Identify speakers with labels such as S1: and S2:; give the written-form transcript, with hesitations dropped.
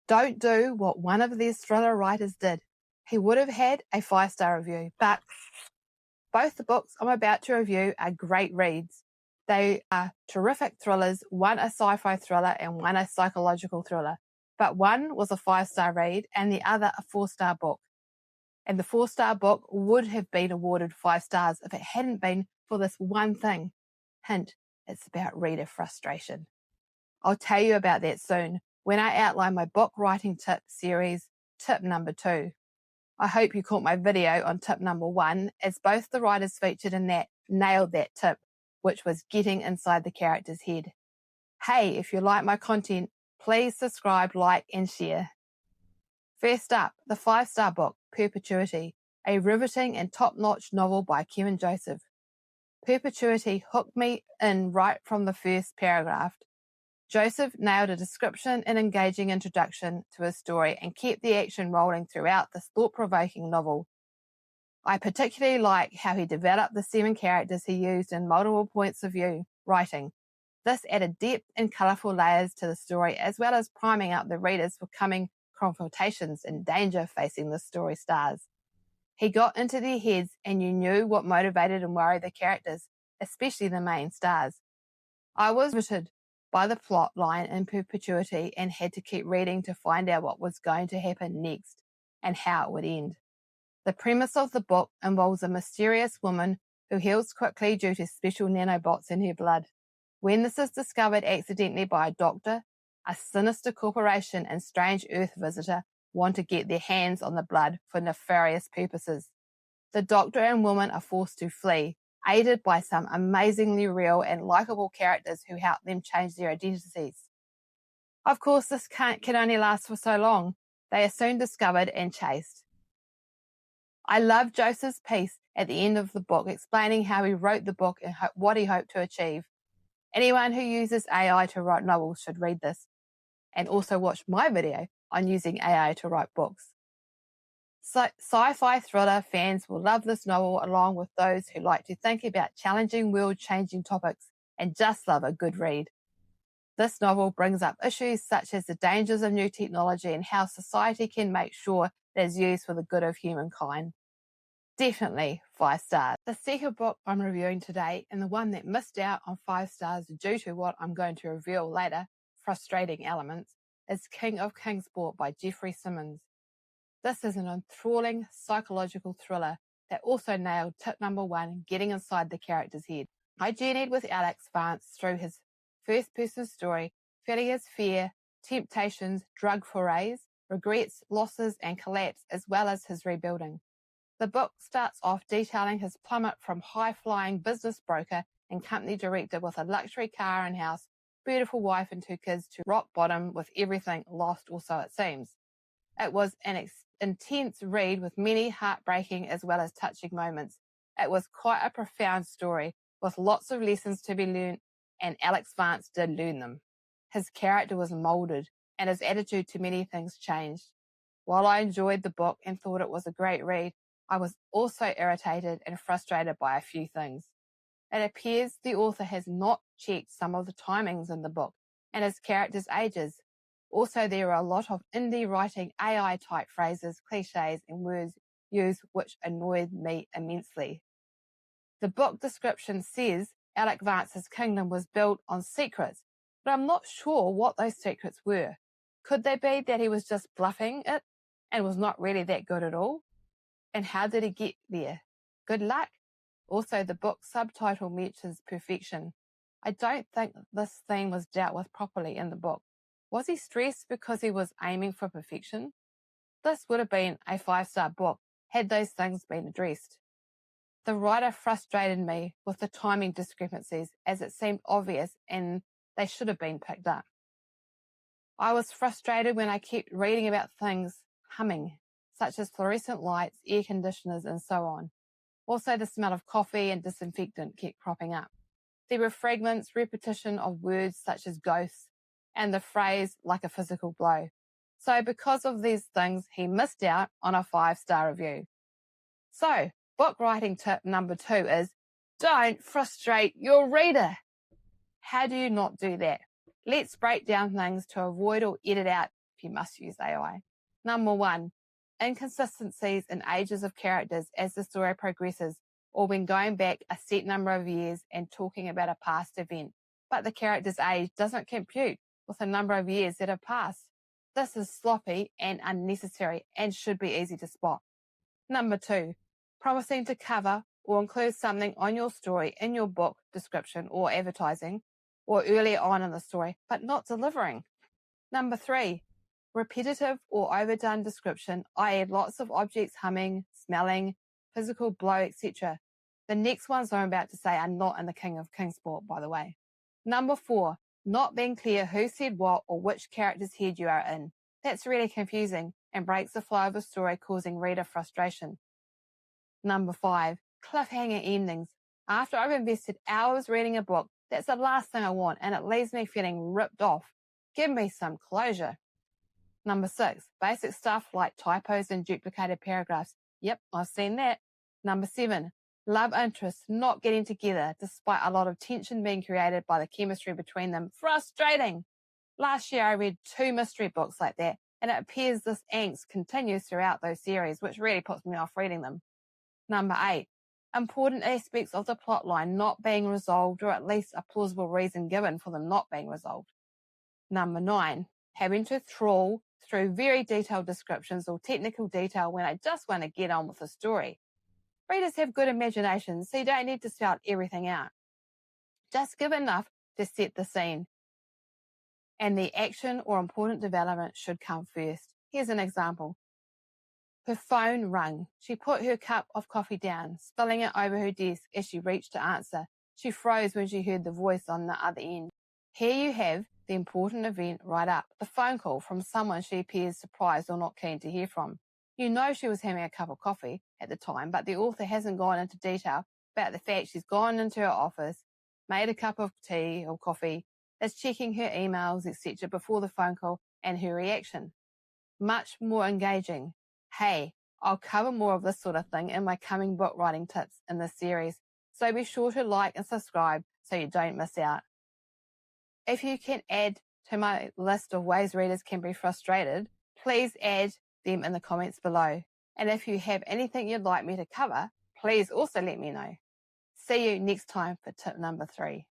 S1: Don't do what one of these thriller writers did. He would have had a 5-star review, but both the books I'm about to review are great reads. They are terrific thrillers, one a sci-fi thriller and one a psychological thriller. But one was a 5-star read and the other a 4-star book. And the 4-star book would have been awarded 5 stars if it hadn't been for this one thing. Hint, it's about reader frustration. I'll tell you about that soon when I outline my book writing tip series, tip number 2. I hope you caught my video on tip number 1, as both the writers featured in that nailed that tip, which was getting inside the character's head. Hey, if you like my content, please subscribe, like, and share. First up, the 5-star book, Perpetuity, a riveting and top-notch novel by Kevin Joseph. Perpetuity hooked me in right from the first paragraph. Joseph nailed a description and engaging introduction to his story and kept the action rolling throughout this thought-provoking novel. I particularly like how he developed the 7 characters he used in multiple points of view writing. This added depth and colourful layers to the story, as well as priming up the readers for coming confrontations and danger facing the story stars. He got into their heads and you knew what motivated and worried the characters, especially the main stars. I was riveted by the plot line in Perpetuity and had to keep reading to find out what was going to happen next and how it would end. The premise of the book involves a mysterious woman who heals quickly due to special nanobots in her blood. When this is discovered accidentally by a doctor, a sinister corporation and strange Earth visitor want to get their hands on the blood for nefarious purposes. The doctor and woman are forced to flee, aided by some amazingly real and likable characters who help them change their identities. Of course, this can only last for so long. They are soon discovered and chased. I love Joseph's piece at the end of the book explaining how he wrote the book and what he hoped to achieve. Anyone who uses AI to write novels should read this, and also watch my video on using AI to write books. Sci-fi thriller fans will love this novel, along with those who like to think about challenging world-changing topics and just love a good read. This novel brings up issues such as the dangers of new technology and how society can make sure it is used for the good of humankind. Definitely 5 stars. The second book I'm reviewing today, and the one that missed out on 5 stars due to what I'm going to reveal later, frustrating elements, is King of Kingsport by Simmons. This is an enthralling psychological thriller that also nailed tip number 1, getting inside the character's head. I journeyed with Alex Vance through his first-person story, feeling his fear, temptations, drug forays, regrets, losses, and collapse, as well as his rebuilding. The book starts off detailing his plummet from high-flying business broker and company director with a luxury car and house, beautiful wife and 2 kids, to rock bottom with everything lost, or so it seems. It was an intense read with many heartbreaking as well as touching moments. It was quite a profound story with lots of lessons to be learned, and Alex Vance did learn them. His character was moulded and his attitude to many things changed. While I enjoyed the book and thought it was a great read, I was also irritated and frustrated by a few things. It appears the author has not checked some of the timings in the book and his characters' ages. Also, there are a lot of indie writing AI-type phrases, cliches, and words used which annoyed me immensely. The book description says Alex Vance's kingdom was built on secrets, but I'm not sure what those secrets were. Could they be that he was just bluffing it and was not really that good at all? And how did he get there? Good luck. Also, the book's subtitle mentions perfection. I don't think this theme was dealt with properly in the book. Was he stressed because he was aiming for perfection? This would have been a 5-star book had those things been addressed. The writer frustrated me with the timing discrepancies, as it seemed obvious and they should have been picked up. I was frustrated when I kept reading about things humming, such as fluorescent lights, air conditioners, and so on. Also, the smell of coffee and disinfectant kept cropping up. There were fragments, repetition of words such as ghosts, and the phrase like a physical blow. So because of these things, he missed out on a 5-star review. So, book writing tip number 2 is, don't frustrate your reader. How do you not do that? Let's break down things to avoid or edit out you must use AI. Number 1, inconsistencies in ages of characters as the story progresses, or when going back a set number of years and talking about a past event, but the character's age doesn't compute with the number of years that have passed. This is sloppy and unnecessary and should be easy to spot. Number 2, promising to cover or include something on your story in your book description or advertising or earlier on in the story, but not delivering. Number 3, repetitive or overdone description, i.e. lots of objects humming, smelling, physical blow, etc. The next ones I'm about to say are not in the King of Kingsport, by the way. Number 4, not being clear who said what or which character's head you are in. That's really confusing and breaks the flow of a story, causing reader frustration. Number 5, cliffhanger endings. After I've invested hours reading a book, that's the last thing I want, and it leaves me feeling ripped off. Give me some closure. Number 6, basic stuff like typos and duplicated paragraphs. Yep, I've seen that. Number 7, love interests not getting together despite a lot of tension being created by the chemistry between them. Frustrating. Last year I read 2 mystery books like that, and it appears this angst continues throughout those series, which really puts me off reading them. Number 8, important aspects of the plot line not being resolved, or at least a plausible reason given for them not being resolved. Number 9, having to trawl through very detailed descriptions or technical detail when I just want to get on with the story. Readers have good imaginations, so you don't need to spell everything out. Just give enough to set the scene, and the action or important development should come first. Here's an example. Her phone rang. She put her cup of coffee down, spilling it over her desk as she reached to answer. She froze when she heard the voice on the other end. Here you have the important event right up, the phone call from someone she appears surprised or not keen to hear from. You know she was having a cup of coffee at the time, but the author hasn't gone into detail about the fact she's gone into her office, made a cup of tea or coffee, is checking her emails, etc. before the phone call, and her reaction. Much more engaging. Hey, I'll cover more of this sort of thing in my coming book writing tips in this series, so be sure to like and subscribe so you don't miss out. If you can add to my list of ways readers can be frustrated, please add them in the comments below. And if you have anything you'd like me to cover, please also let me know. See you next time for tip number 3.